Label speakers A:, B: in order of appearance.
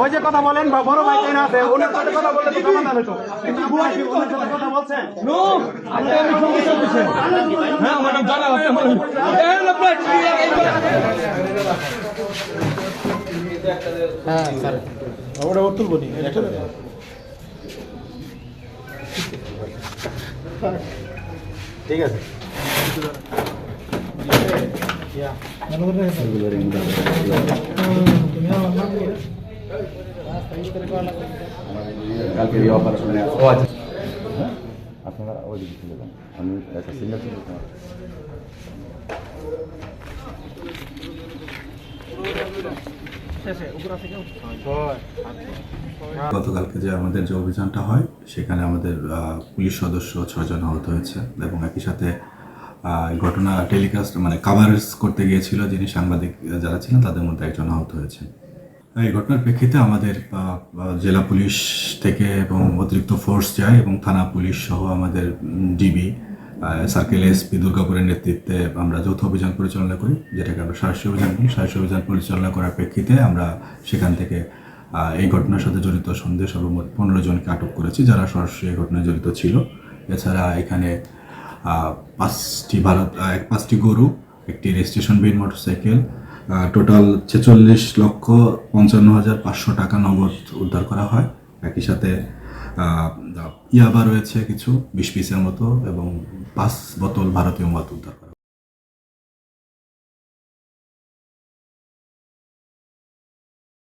A: ওই যে কথা বলেন বা বড় ভাই কেন আছে ওনার সাথে কথা বললে তো সমাধান হতো, কিন্তু বুয়া কি ওনার সাথে কথা বলছেন? নো আমি সমস্যা হচ্ছে। হ্যাঁ ম্যাডাম জানা আপনি বলেন হ্যাঁ স্যার ওটা তুলবো নি এটা ঠিক আছে।
B: আপনারা ওই দিকে চলে যান, আমি একটা সিঙ্গেল ছিল।
C: গতকালকে যে আমাদের যে অভিযানটা হয় সেখানে আমাদের পুলিশ সদস্য 6 জন আহত হয়েছে এবং একই সাথে এই ঘটনা টেলিকাস্ট মানে কাভারেজ করতে গিয়েছিল যিনি সাংবাদিক যারা ছিলেন তাদের মধ্যে একজন আহত হয়েছে। এই ঘটনার প্রেক্ষিতে আমাদের জেলা পুলিশ থেকে এবং অতিরিক্ত ফোর্স যায় এবং থানা পুলিশ সহ আমাদের ডিবি সার্কেল এসপি দুর্গাপুরের নেতৃত্বে আমরা যৌথ অভিযান পরিচালনা করি, যেটাকে আমরা সাহসী অভিযান বলি। সাহসী অভিযান পরিচালনা করার প্রেক্ষিতে আমরা সেখান থেকে এই ঘটনার সাথে জড়িত সন্দেহ সর্বমোট 15 জনকে আটক করেছি যারা সরাসরি এই ঘটনায় জড়িত ছিল। এছাড়া এখানে 5টি গরু, একটি রেজিস্ট্রেশন বিন মোটরসাইকেল, টোটাল 46,55,500 টাকা নগদ উদ্ধার করা হয়। একই সাথে ইয়াবা রয়েছে কিছু 20 পিসের মতো এবং 5 বোতল ভারতীয় মদ উদ্ধার করা হয়।